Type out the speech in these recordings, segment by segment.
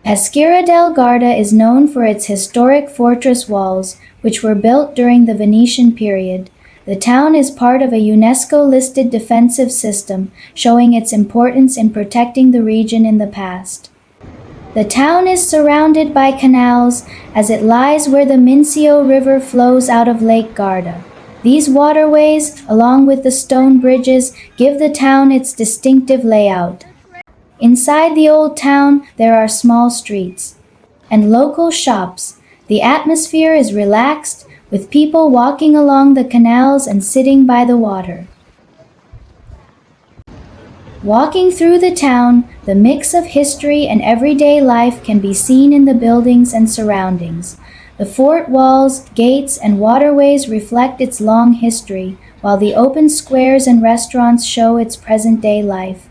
Peschiera del Garda is known for its historic fortress walls, which were built during the Venetian period. The town is part of a UNESCO-listed defensive system, showing its importance in protecting the region in the past. The town is surrounded by canals, as it lies where the Mincio River flows out of Lake Garda. These waterways, along with the stone bridges, give the town its distinctive layout. Inside the old town, there are small streets and local shops. The atmosphere is relaxed, with people walking along the canals and sitting by the water. Walking through the town, the mix of history and everyday life can be seen in the buildings and surroundings. The fort walls, gates, and waterways reflect its long history, while the open squares and restaurants show its present-day life.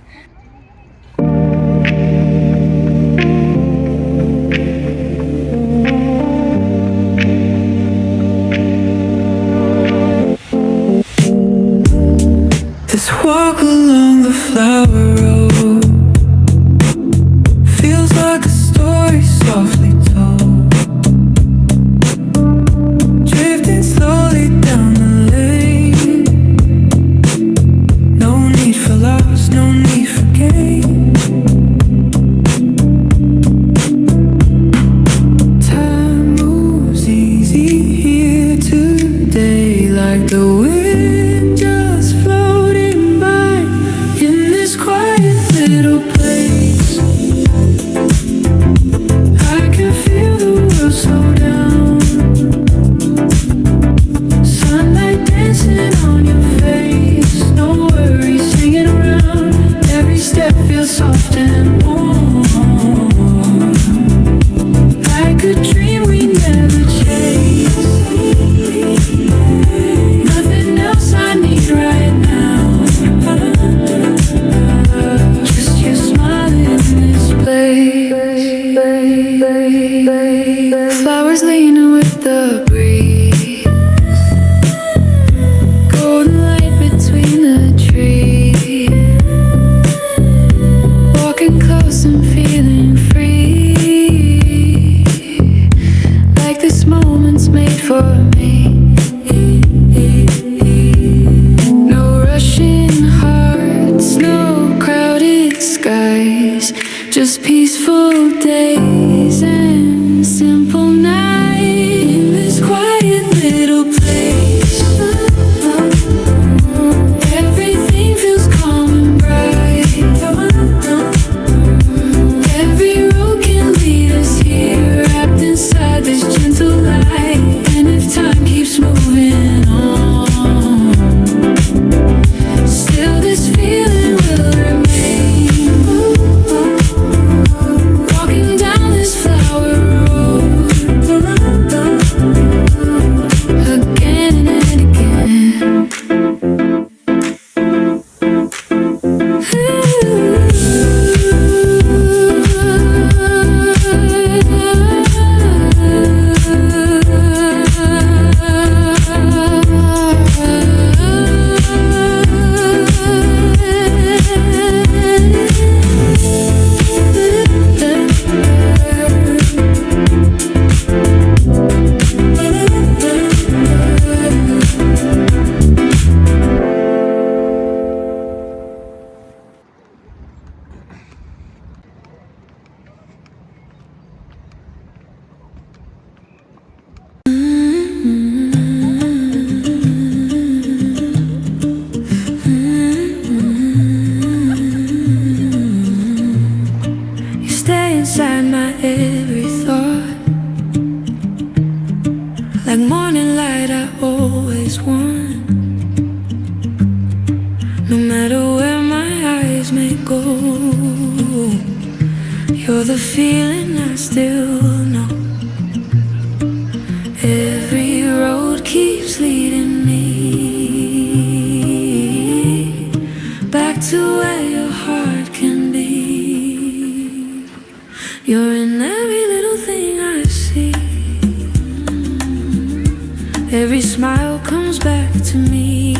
This walk along the flower road feels like a story softly told, drifting slowly down the lane. No need for loss, no need for gain. Time moves easy here today, like the wind just floating by in this quiet little place. I can feel the world slow down, sunlight dancing on your face, no worries hanging around. Every step feels soft and warm, like a dream we never chase. Nothing else I need right now, just you smiling in this place. Flowers leaning with the breeze, golden light between the trees, walking close and feeling free, like this moment's made for me. No rushing hearts, no crowded skies, just peaceful days and simple nights in this quiet little place. Everything feels calm and bright. Every road can lead us here, wrapped inside this gentle light. And if time keeps moving on, still this feeling will remain. Walking down this flower road again and again. You stay inside my every thought, like morning light I always want. No matter where my eyes may go, you're the feeling I still know. Every road keeps leading me back to where your heart can be. You're in every little thing I see. Every smile comes back to me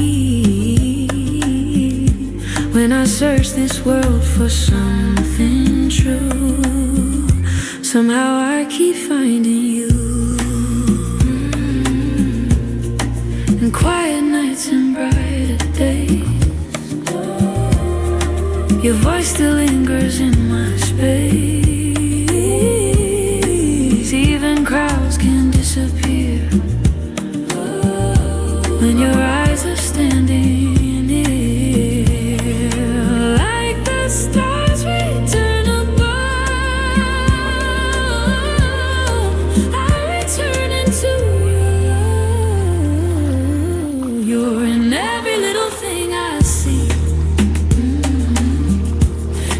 when I search this world for something true. Somehow I keep finding you. In quiet nights and brighter days, your voice still lingers in my space. Even crowds can disappear when your eyes are standing near. Like the stars return above, I return into your love. You're in every little thing I see.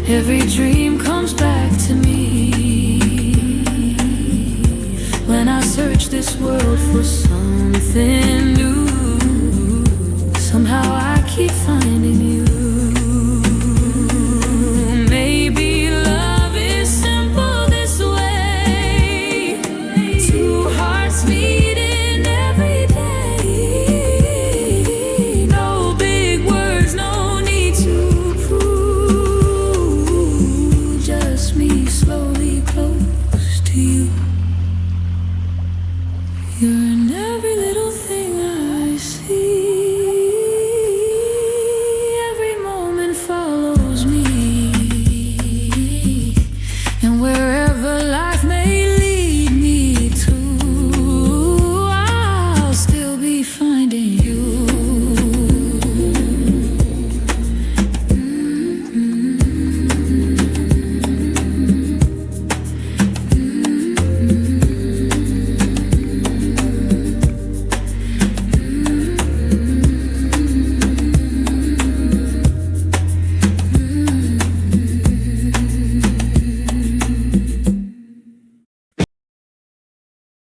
Every dream comes back to me. When I search this world for something new, somehow I keep finding